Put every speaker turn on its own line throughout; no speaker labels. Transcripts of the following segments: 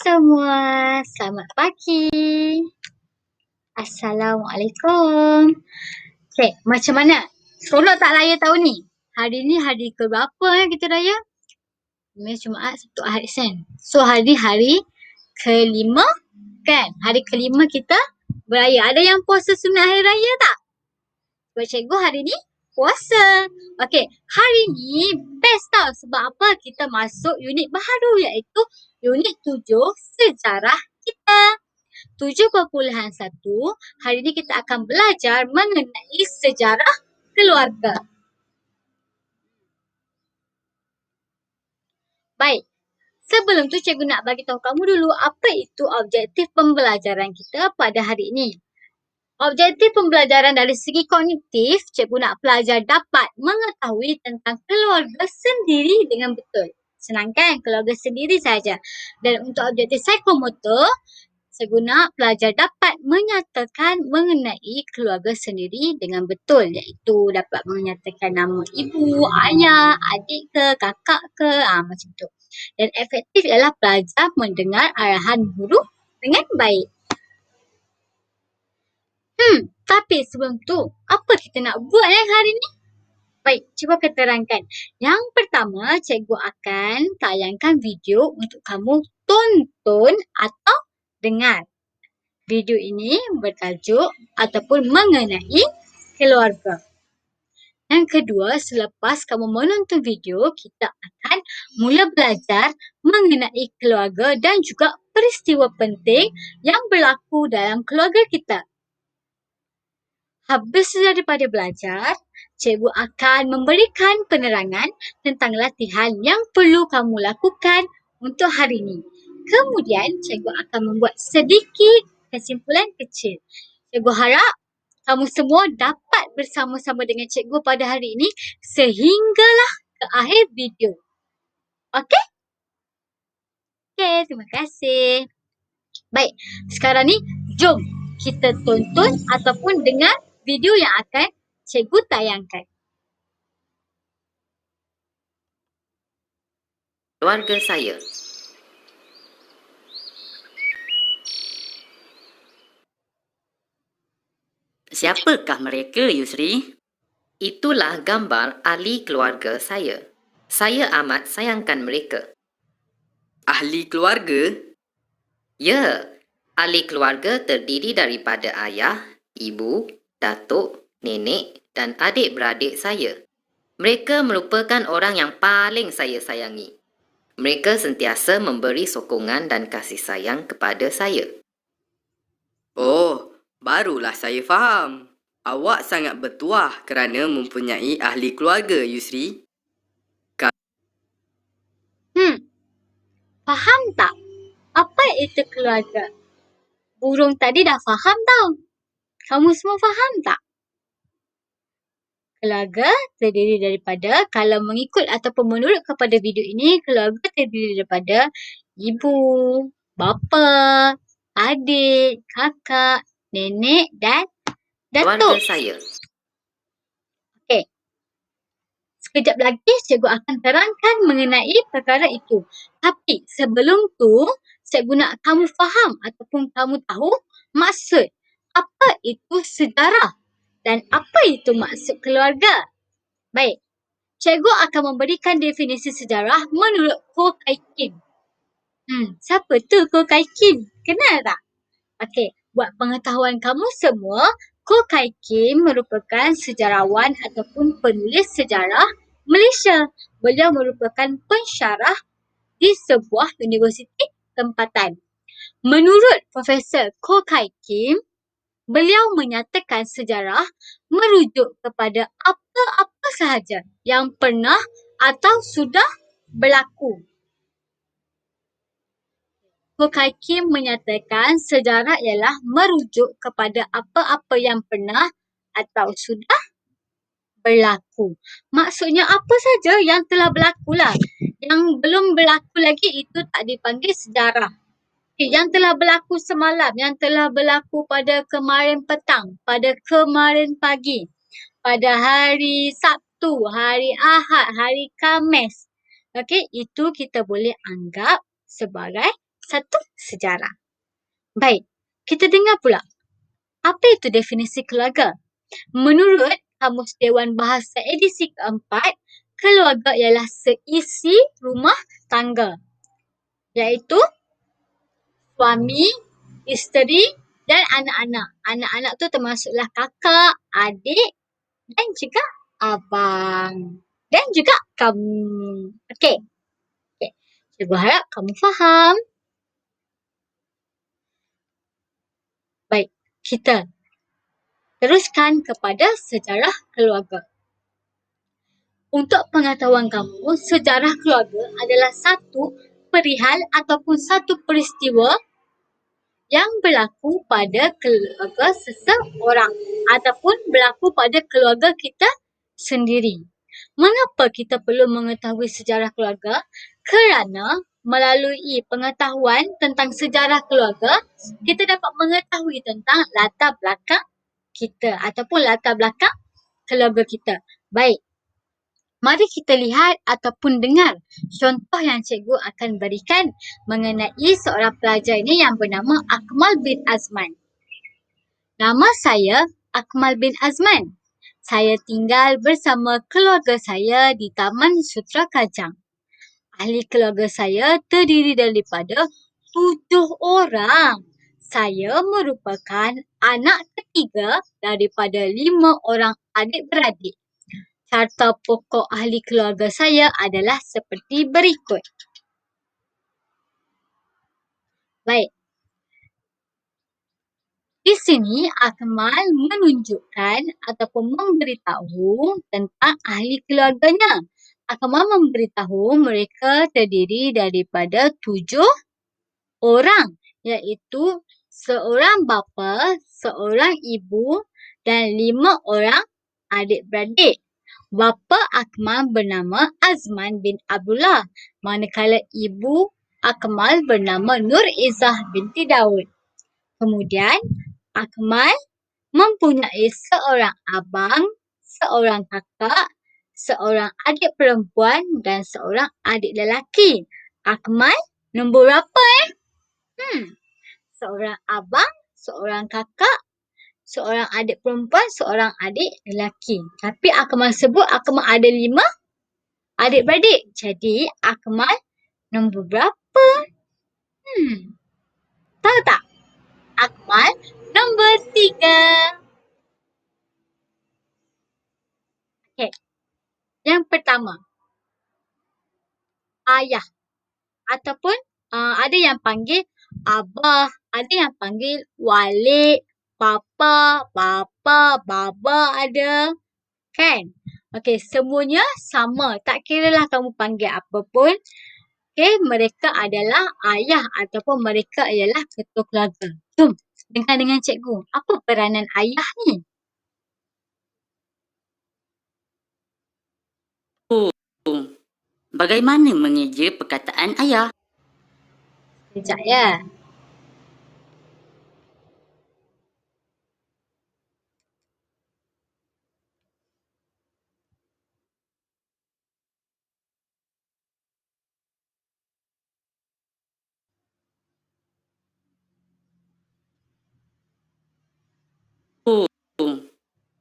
semua, selamat pagi. Assalamualaikum. Okey, macam mana? Seronok tak raya tahun ni? Hari ni hari ke berapa kita raya? Khamis, Jumaat, Sabtu, Ahad, Isnin. So, hari kelima kan? Hari kelima kita beraya. Ada yang puasa sunat hari raya tak? Sebab cikgu hari ni puasa. Okey, hari ni best tau. Sebab apa? Kita masuk unit baru iaitu unit 7 sejarah kita. 7.1 hari ni kita akan belajar mengenai sejarah keluarga. Baik. Sebelum tu cikgu nak bagi tahu kamu dulu apa itu objektif pembelajaran kita pada hari ini. Objektif pembelajaran dari segi kognitif, cikgu nak pelajar dapat mengetahui tentang keluarga sendiri dengan betul. Senang kan? Keluarga sendiri saja. Dan untuk objektif psikomotor, cikgu nak pelajar dapat menyatakan mengenai keluarga sendiri dengan betul. Iaitu dapat menyatakan nama ibu, ayah, adik ke, kakak ke, macam tu. Dan efektif ialah pelajar mendengar arahan guru dengan baik. Tapi sebelum tu, apa kita nak buat hari ni? Baik, cuba kita terangkan. Yang pertama, cikgu akan tayangkan video untuk kamu tonton atau dengar. Video ini bertajuk ataupun mengenai keluarga. Yang kedua, selepas kamu menonton video, kita akan mula belajar mengenai keluarga dan juga peristiwa penting yang berlaku dalam keluarga kita. Habis daripada belajar, cikgu akan memberikan penerangan tentang latihan yang perlu kamu lakukan untuk hari ini. Kemudian, cikgu akan membuat sedikit kesimpulan kecil. Cikgu harap kamu semua dapat bersama-sama dengan cikgu pada hari ini sehinggalah ke akhir video. Okey? Okey, terima kasih. Baik, sekarang ni jom kita tonton ataupun dengar video yang akan cikgu tayangkan.
Keluarga saya. Siapakah mereka, Yusri? Itulah gambar ahli keluarga saya. Saya amat sayangkan mereka.
Ahli keluarga?
Ya, ahli keluarga terdiri daripada ayah, ibu, datuk, nenek dan adik-beradik saya. Mereka merupakan orang yang paling saya sayangi. Mereka sentiasa memberi sokongan dan kasih sayang kepada saya.
Oh, barulah saya faham. Awak sangat bertuah kerana mempunyai ahli keluarga, Yusri.
Faham tak? Apa itu keluarga? Burung tadi dah faham tau. Kamu semua faham tak? Keluarga terdiri daripada, kalau mengikut ataupun menurut kepada video ini, keluarga terdiri daripada ibu, bapa, adik, kakak, nenek dan datuk.
Keluarga saya.
Okey. Sekejap lagi cikgu akan terangkan mengenai perkara itu. Tapi sebelum tu, cikgu nak kamu faham ataupun kamu tahu maksud apa itu sejarah dan apa itu maksud keluarga. Baik, cikgu akan memberikan definisi sejarah menurut Ko Kai Kim. Siapa tu Ko Kai Kim? Kenal tak? Okey, buat pengetahuan kamu semua, Ko Kai Kim merupakan sejarawan ataupun penulis sejarah Malaysia. Beliau merupakan pensyarah di sebuah universiti tempatan. Menurut Profesor Ko Kai Kim, beliau menyatakan sejarah merujuk kepada apa-apa sahaja yang pernah atau sudah berlaku. Ko Kai Kim menyatakan sejarah ialah merujuk kepada apa-apa yang pernah atau sudah berlaku. Maksudnya apa saja yang telah berlaku lah. Yang belum berlaku lagi itu tak dipanggil sejarah. Okay, yang telah berlaku semalam, yang telah berlaku pada kemarin petang, pada kemarin pagi, pada hari Sabtu, hari Ahad, hari Khamis. Okey, itu kita boleh anggap sebagai satu sejarah. Baik, kita dengar pula. Apa itu definisi keluarga? Menurut Kamus Dewan Bahasa edisi keempat, keluarga ialah seisi rumah tangga, iaitu suami, isteri dan anak-anak. Anak-anak tu termasuklah kakak, adik dan juga abang. Dan juga kamu. Okey. Cikgu harap kamu faham. Baik, kita teruskan kepada sejarah keluarga. Untuk pengetahuan kamu, sejarah keluarga adalah satu perihal ataupun satu peristiwa yang berlaku pada keluarga seseorang ataupun berlaku pada keluarga kita sendiri. Mengapa kita perlu mengetahui sejarah keluarga? Kerana melalui pengetahuan tentang sejarah keluarga, kita dapat mengetahui tentang latar belakang kita ataupun latar belakang keluarga kita. Baik, mari kita lihat ataupun dengar contoh yang cikgu akan berikan mengenai seorang pelajar ini yang bernama Akmal bin Azman. Nama saya Akmal bin Azman. Saya tinggal bersama keluarga saya di Taman Sutera Kajang. Ahli keluarga saya terdiri daripada 7 orang. Saya merupakan anak ketiga daripada 5 orang adik-beradik. Carta pokok ahli keluarga saya adalah seperti berikut. Baik. Di sini Akmal menunjukkan ataupun memberitahu tentang ahli keluarganya. Akmal memberitahu mereka terdiri daripada 7 orang, iaitu seorang bapa, seorang ibu dan 5 orang adik-beradik. Bapa Akmal bernama Azman bin Abdullah, manakala ibu Akmal bernama Nur Izzah binti Daud. Kemudian, Akmal mempunyai seorang abang, seorang kakak, seorang adik perempuan dan seorang adik lelaki. Akmal nombor berapa Seorang abang, seorang kakak, seorang adik perempuan, seorang adik lelaki. Tapi Akmal sebut Akmal ada 5 adik-beradik. Jadi Akmal nombor berapa? Tahu tak? Akmal nombor 3. Okey. Yang pertama, ayah ataupun ada yang panggil abah, ada yang panggil walik, papa, bapa, baba ada. Kan? Okey, semuanya sama. Tak kiralah kamu panggil apa pun. Okey, mereka adalah ayah ataupun mereka ialah ketua keluarga. Jom, dengar dengan cikgu. Apa peranan ayah ni?
Bagaimana mengeja perkataan ayah?
Sekejap ya.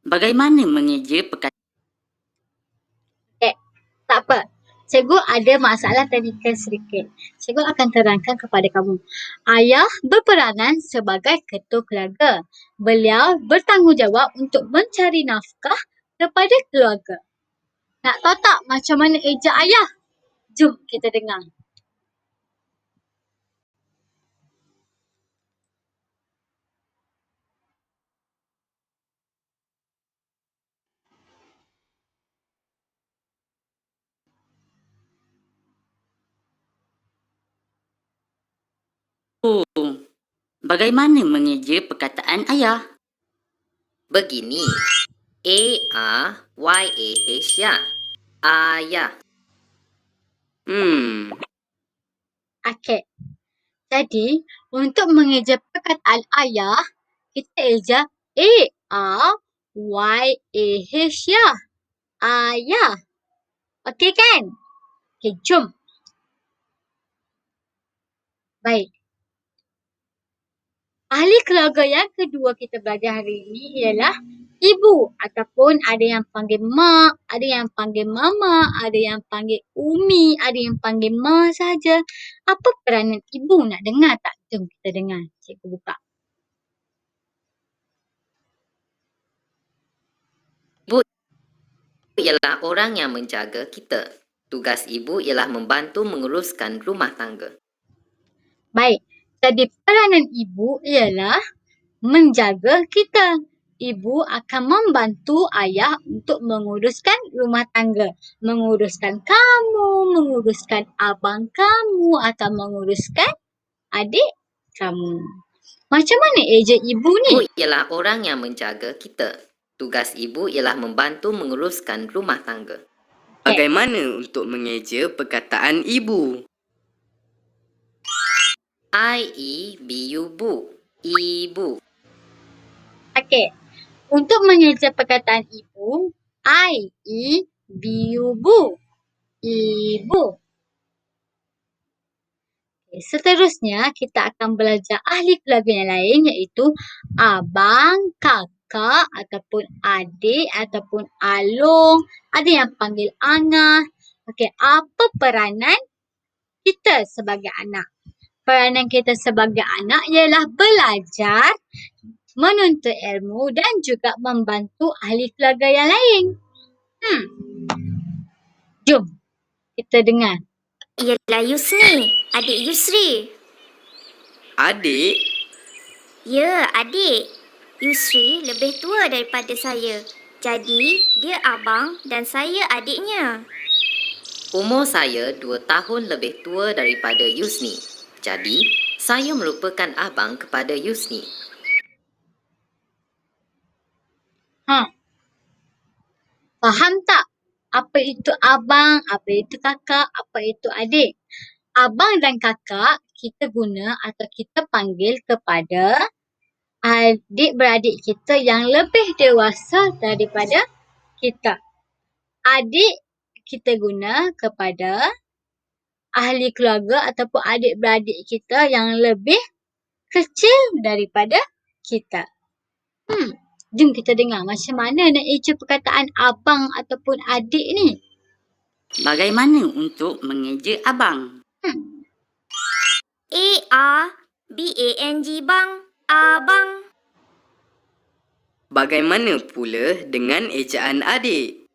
Bagaimana mengeja perkataan?
Tak apa. Cikgu ada masalah teknikal sedikit. Cikgu akan terangkan kepada kamu. Ayah berperanan sebagai ketua keluarga. Beliau bertanggungjawab untuk mencari nafkah kepada keluarga. Nak tahu tak macam mana eja ayah? Jom kita dengar.
Bagaimana mengeja perkataan ayah?
Begini. A-R-Y-A-H ya. Ayah.
Okey. Jadi, untuk mengeja perkataan ayah, kita eja A-R-Y-A-H ya. Ayah. Okey kan? Okey, jom. Baik. Ahli keluarga yang kedua kita belajar hari ini ialah ibu ataupun ada yang panggil mak, ada yang panggil mama, ada yang panggil umi, ada yang panggil ma saja. Apa peranan ibu, nak dengar tak? Jom kita dengar. Cikgu buka.
Ibu ialah orang yang menjaga kita. Tugas ibu ialah membantu menguruskan rumah tangga.
Baik. Jadi peranan ibu ialah menjaga kita. Ibu akan membantu ayah untuk menguruskan rumah tangga. Menguruskan kamu, menguruskan abang kamu atau menguruskan adik kamu. Macam mana eja ibu ni?
Ibu ialah orang yang menjaga kita. Tugas ibu ialah membantu menguruskan rumah tangga.
Bagaimana untuk mengeja perkataan ibu?
I-E-B-U, bu. Ibu.
Okey. Untuk mengeja perkataan ibu, I-E-B-U, bu. Ibu. Okay, seterusnya, kita akan belajar ahli keluarga yang lain iaitu abang, kakak ataupun adik ataupun along. Ada yang panggil Angah. Okey, apa peranan kita sebagai anak? Peranan kita sebagai anak ialah belajar, menuntut ilmu dan juga membantu ahli keluarga yang lain. Jom kita dengar.
Ialah Yusni, adik Yusri.
Adik,
Ya, adik. Yusri lebih tua daripada saya. Jadi, dia abang dan saya adiknya.
Umur saya 2 tahun lebih tua daripada Yusni. Jadi, saya merupakan abang kepada Yusni.
Faham tak? Apa itu abang, apa itu kakak, apa itu adik? Abang dan kakak kita guna atau kita panggil kepada adik-beradik kita yang lebih dewasa daripada kita. Adik kita guna kepada ahli keluarga ataupun adik-beradik kita yang lebih kecil daripada kita. Jom kita dengar macam mana nak eja perkataan abang ataupun adik ni.
Bagaimana untuk mengeja abang?
A-R-B-A-N-G, bang. Abang.
bagaimana pula dengan ejaan adik?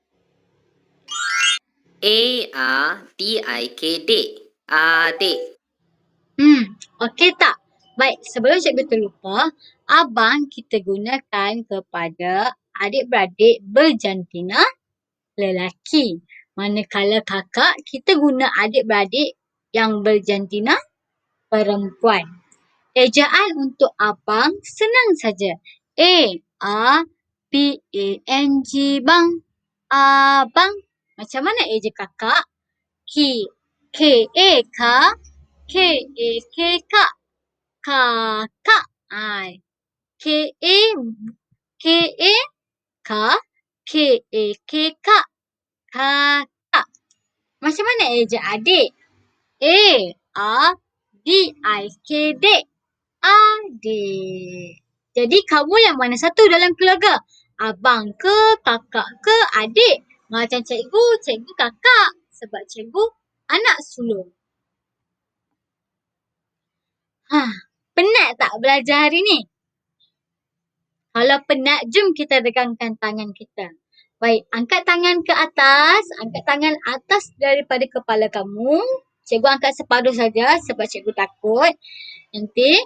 A-R-D-I-K, dik. Adik.
Okey tak? Baik, sebelum cikgu terlupa, abang kita gunakan kepada adik-beradik berjantina lelaki. Manakala kakak, kita guna adik-beradik yang berjantina perempuan. Ejaan untuk abang senang saja. A-R-B-A-N-G, bang. Abang. Macam mana eja kakak? K-A-K, K-A-K, kak. Kakak. K-A, K-A, kak. K-A-K, kak. Kakak. Macam mana eja adik? A-R-D-I-K, dik. Adik. Jadi kamu yang mana satu dalam keluarga? Abang ke, kakak ke, adik? Macam cikgu, cikgu kakak. Sebab cikgu anak sulung. Penat tak belajar hari ni? Kalau penat, jom kita regangkan tangan kita. Baik, angkat tangan ke atas. Angkat tangan atas daripada kepala kamu. Cikgu angkat separuh saja sebab cikgu takut. Nanti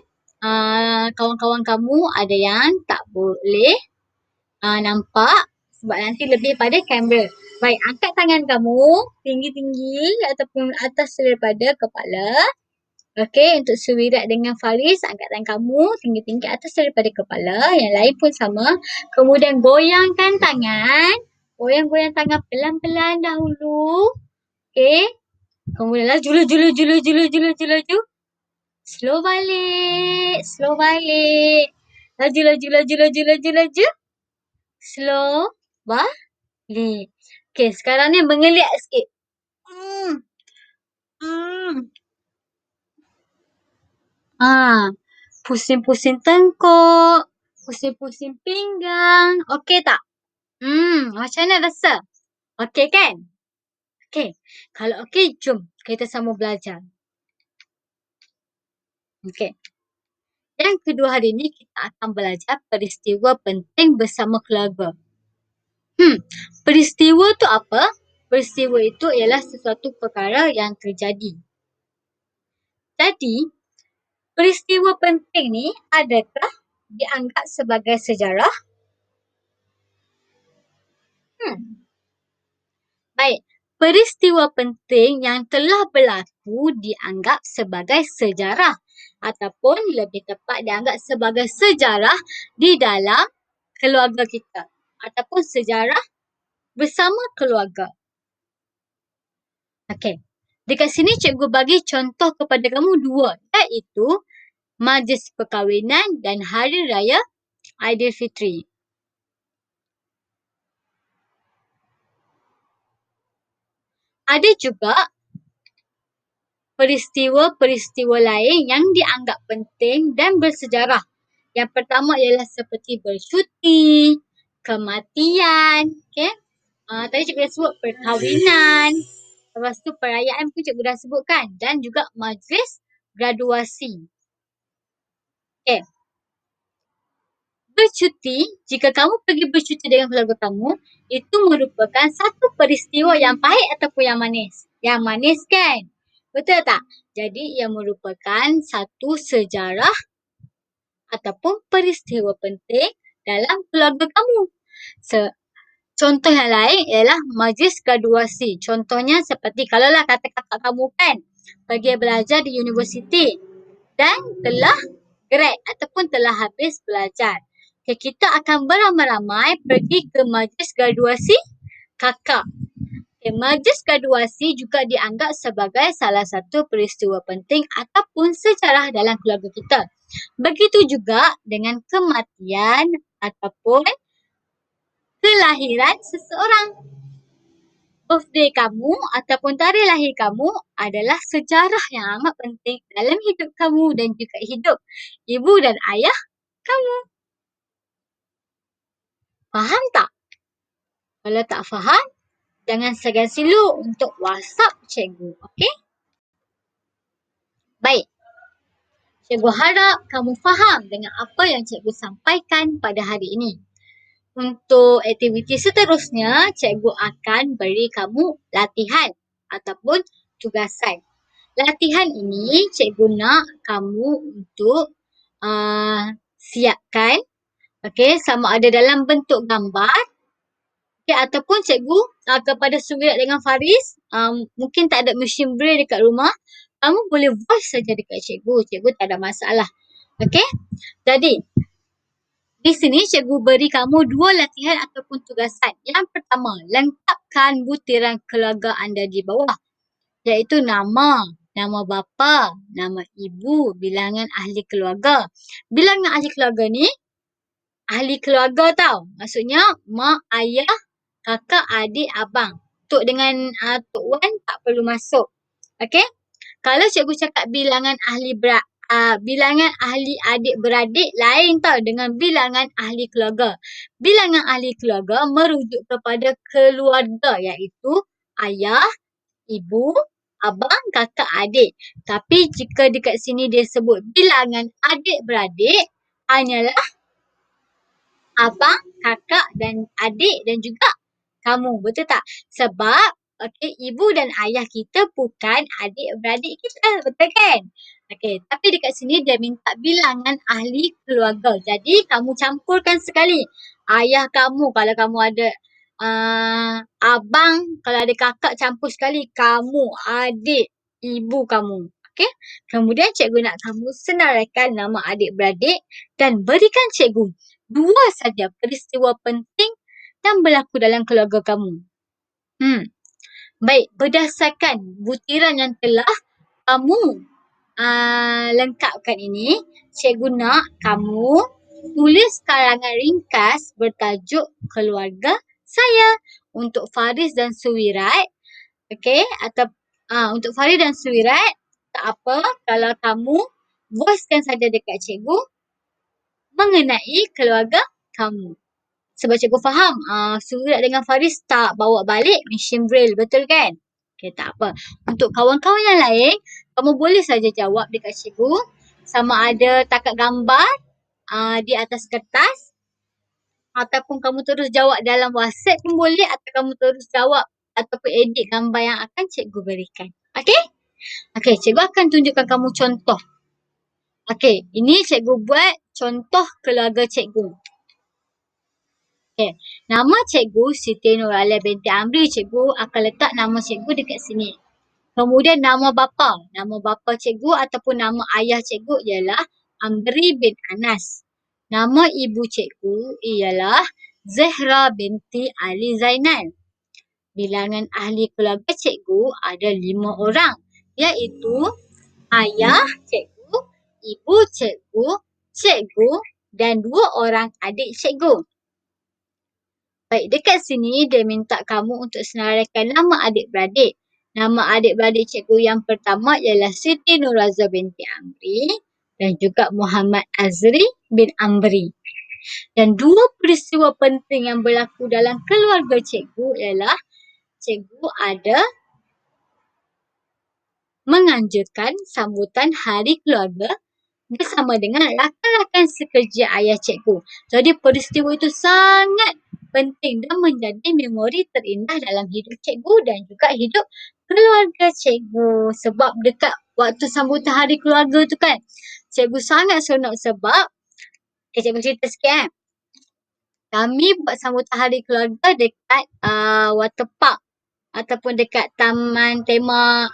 kawan-kawan kamu ada yang tak boleh nampak sebab nanti lebih pada kamera. Baik, angkat tangan kamu tinggi-tinggi ataupun atas daripada kepala. Okey, untuk Suwirat dengan Faris, angkat tangan kamu tinggi-tinggi atas daripada kepala. Yang lain pun sama. Kemudian goyangkan tangan. Goyang-goyang tangan pelan-pelan dahulu. Okey. Kemudian laju. Slow balik. Laju. Slow balik. Okey, sekarang ni mengeliak sikit. Pusing-pusing tengkuk, pusing-pusing pinggang. Okey tak? Macam mana rasa? Okey kan? Okey. Kalau okey, jom kita sama belajar. Okey. Yang kedua hari ini kita akan belajar peristiwa penting bersama keluarga. Peristiwa tu apa? Peristiwa itu ialah sesuatu perkara yang terjadi. Jadi, peristiwa penting ni adakah dianggap sebagai sejarah? Baik, peristiwa penting yang telah berlaku dianggap sebagai sejarah ataupun lebih tepat dianggap sebagai sejarah di dalam keluarga kita ataupun sejarah bersama keluarga. Okey. Dekat sini cikgu bagi contoh kepada kamu dua, iaitu majlis perkahwinan dan hari raya Aidilfitri. Ada juga peristiwa-peristiwa lain yang dianggap penting dan bersejarah. Yang pertama ialah seperti bercuti, kematian, okey. Tadi cikgu dah sebut perkahwinan, lepas tu perayaan pun cikgu dah sebutkan dan juga majlis graduasi. Okey. Bercuti, jika kamu pergi bercuti dengan keluarga kamu, itu merupakan satu peristiwa yang pahit ataupun yang manis. Yang manis kan? Betul tak? Jadi ia merupakan satu sejarah ataupun peristiwa penting dalam keluarga kamu. Contoh yang lain ialah majlis graduasi. Contohnya seperti kalaulah kata kakak kamu kan pergi belajar di universiti dan telah grad ataupun telah habis belajar. Okay, kita akan beramai-ramai pergi ke majlis graduasi kakak. Okay, majlis graduasi juga dianggap sebagai salah satu peristiwa penting ataupun sejarah dalam keluarga kita. Begitu juga dengan kematian ataupun kelahiran seseorang. Birthday kamu ataupun tarikh lahir kamu adalah sejarah yang amat penting dalam hidup kamu dan juga hidup ibu dan ayah kamu. Faham tak? Kalau tak faham, jangan segan silu untuk WhatsApp cikgu. Okey? Baik. Cikgu harap kamu faham dengan apa yang cikgu sampaikan pada hari ini. Untuk aktiviti seterusnya, cikgu akan beri kamu latihan ataupun tugasan. Latihan ini cikgu nak kamu untuk siapkan, sama ada dalam bentuk gambar, ataupun cikgu kepada Suwirat dengan Faris, mungkin tak ada mesin braille dekat rumah, kamu boleh voice saja dekat cikgu. Cikgu tak ada masalah. Okey? Jadi, di sini cikgu beri kamu dua latihan ataupun tugasan. Yang pertama, lengkapkan butiran keluarga anda di bawah. Iaitu nama bapa, nama ibu, bilangan ahli keluarga. Bilangan ahli keluarga ni, ahli keluarga tau. Maksudnya, mak, ayah, kakak, adik, abang. Tok dengan Tok Wan tak perlu masuk. Okey? Kalau cikgu cakap bilangan ahli adik-beradik lain tau dengan bilangan ahli keluarga. Bilangan ahli keluarga merujuk kepada keluarga iaitu ayah, ibu, abang, kakak, adik. Tapi jika dekat sini dia sebut bilangan adik-beradik, hanyalah abang, kakak dan adik dan juga kamu. Betul tak? Sebab ibu dan ayah kita bukan adik-beradik kita. Betul kan? Okey, tapi dekat sini dia minta bilangan ahli keluarga. Jadi kamu campurkan sekali. Ayah kamu kalau kamu ada abang, kalau ada kakak campur sekali. Kamu, adik, ibu kamu. Okey? Kemudian cikgu nak kamu senaraikan nama adik-beradik dan berikan cikgu dua saja peristiwa penting yang berlaku dalam keluarga kamu. Baik, berdasarkan butiran yang telah kamu lengkapkan ini, cikgu nak kamu tulis karangan ringkas bertajuk Keluarga Saya untuk Faris dan Suwirat. Okey, atau untuk Faris dan Suwirat, tak apa kalau kamu voicekan saja dekat cikgu mengenai keluarga kamu. Sebab cikgu faham, Surat dengan Faris tak bawa balik mesin braille, betul kan? Okay, tak apa. Untuk kawan-kawan yang lain, kamu boleh saja jawab dekat cikgu sama ada takat gambar di atas kertas ataupun kamu terus jawab dalam WhatsApp pun boleh atau kamu terus jawab ataupun edit gambar yang akan cikgu berikan. Okey? Okey, cikgu akan tunjukkan kamu contoh. Okey, ini cikgu buat contoh keluarga cikgu. Okay. Nama cikgu Siti Nuralia binti Amri. Cikgu akan letak nama cikgu dekat sini. Kemudian nama bapa. Nama bapa cikgu ataupun nama ayah cikgu ialah Amri bin Anas. Nama ibu cikgu ialah Zahra binti Ali Zainal. Bilangan ahli keluarga cikgu ada 5 orang. Iaitu ayah cikgu, ibu cikgu, cikgu dan 2 orang adik cikgu. Baik, dekat sini dia minta kamu untuk senaraikan nama adik-beradik. Nama adik-beradik cikgu yang pertama ialah Siti Nuraza binti Amri dan juga Muhammad Azri bin Amri. Dan 2 peristiwa penting yang berlaku dalam keluarga cikgu ialah cikgu ada menganjurkan sambutan hari keluarga bersama dengan rakan-rakan sekerja ayah cikgu. Jadi peristiwa itu sangat penting dan menjadi memori terindah dalam hidup cikgu dan juga hidup keluarga cikgu. Sebab dekat waktu sambutan hari keluarga tu kan, cikgu sangat seronok sebab, cikgu cerita sikit kami buat sambutan hari keluarga dekat waterpark ataupun dekat taman tema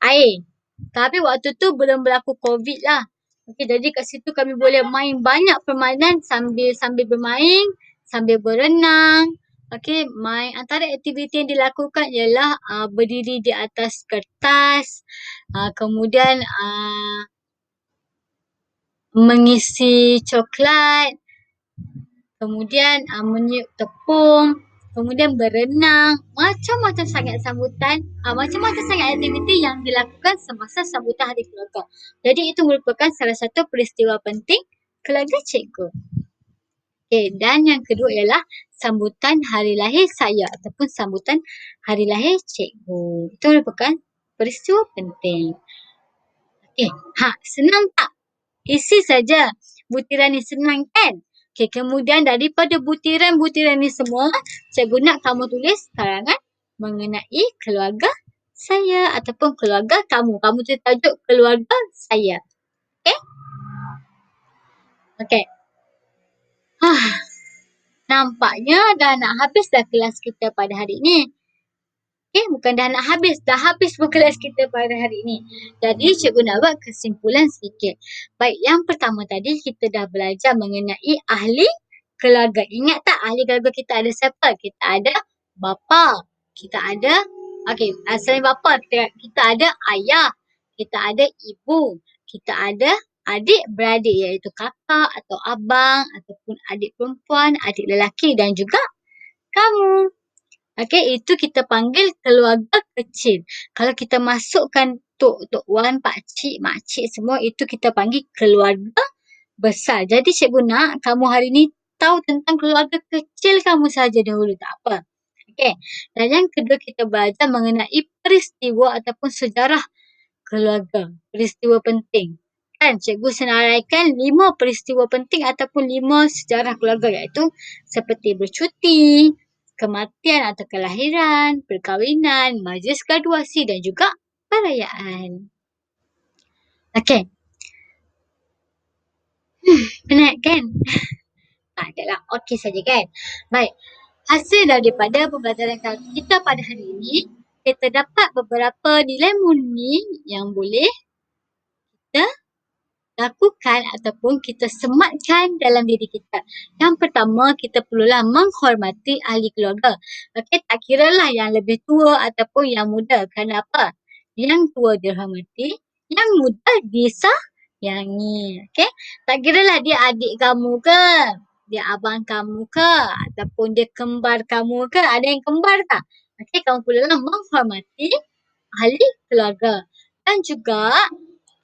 air. Tapi waktu tu belum berlaku COVID lah. Okey, jadi kat situ kami boleh main banyak permainan sambil bermain, sambil berenang. Okey, antara aktiviti yang dilakukan ialah berdiri di atas kertas, kemudian mengisi coklat, kemudian meniup tepung, kemudian berenang, macam-macam sangat sambutan, macam-macam sangat aktiviti yang dilakukan semasa sambutan hari keluarga. Jadi itu merupakan salah satu peristiwa penting keluarga cikgu. Okay, dan yang kedua ialah sambutan hari lahir saya ataupun sambutan hari lahir cikgu. Itu merupakan peristiwa penting. Okay, senang tak? Isi saja. Butiran ni senang kan? Okay, kemudian daripada butiran-butiran ni semua, cikgu nak kamu tulis karangan mengenai keluarga saya ataupun keluarga kamu. Kamu tulis tajuk keluarga saya. Okay? Okay. Nampaknya dah nak habis dah kelas kita pada hari ini. Okay, bukan dah nak habis. Dah habis pun kelas kita pada hari ini. Jadi cikgu nak buat kesimpulan sedikit. Baik, yang pertama tadi kita dah belajar mengenai ahli keluarga. Ingat tak ahli keluarga kita ada siapa? Kita ada bapa. Kita ada, selain bapa, kita ada ayah. Kita ada ibu. Kita ada adik-beradik iaitu kakak atau abang ataupun adik perempuan, adik lelaki dan juga kamu. Okey, itu kita panggil keluarga kecil. Kalau kita masukkan tok wan, pak cik, mak cik semua itu kita panggil keluarga besar. Jadi cikgu nak kamu hari ni tahu tentang keluarga kecil kamu saja dahulu, tak apa. Okey. Dan yang kedua kita belajar mengenai peristiwa ataupun sejarah keluarga. Peristiwa penting. Kan cikgu senaraikan 5 peristiwa penting ataupun 5 sejarah keluarga iaitu seperti bercuti, kematian atau kelahiran, perkahwinan, majlis graduasi dan juga perayaan. Okey. Penat kan? Tak adalah. Okey saja kan? Baik. Hasil daripada pembelajaran kita pada hari ini, kita dapat beberapa nilai murni yang boleh kita lakukan ataupun kita sematkan dalam diri kita. Yang pertama, kita perlulah menghormati ahli keluarga. Okey, tak kiralah yang lebih tua ataupun yang muda. Kenapa? Yang tua dihormati, yang muda disayangi. Okey, tak kiralah dia adik kamu ke, dia abang kamu ke, ataupun dia kembar kamu ke. Ada yang kembar tak? Okey, kamu perlulah menghormati ahli keluarga. Dan juga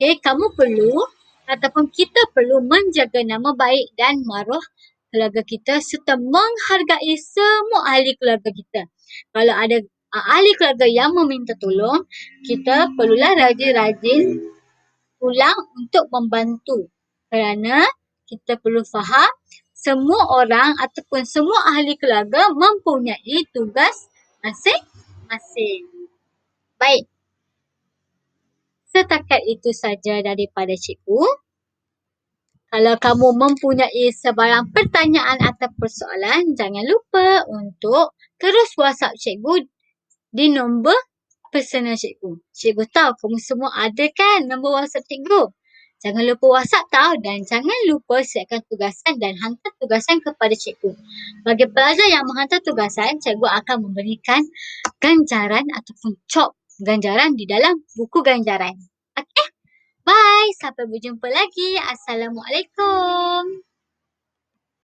Okey, kamu perlu ataupun kita perlu menjaga nama baik dan maruah keluarga kita serta menghargai semua ahli keluarga kita. Kalau ada ahli keluarga yang meminta tolong, kita perlulah rajin-rajin pulang untuk membantu. Kerana kita perlu faham semua orang ataupun semua ahli keluarga mempunyai tugas masing-masing. Baik. Setakat itu saja daripada cikgu. Kalau kamu mempunyai sebarang pertanyaan atau persoalan, jangan lupa untuk terus WhatsApp cikgu di nombor personal cikgu. Cikgu tahu kamu semua ada kan nombor WhatsApp cikgu. Jangan lupa WhatsApp tahu dan jangan lupa siapkan tugasan dan hantar tugasan kepada cikgu. Bagi pelajar yang menghantar tugasan, cikgu akan memberikan ganjaran ataupun cop ganjaran di dalam buku ganjaran. Okey? Bye. Sampai berjumpa lagi. Assalamualaikum.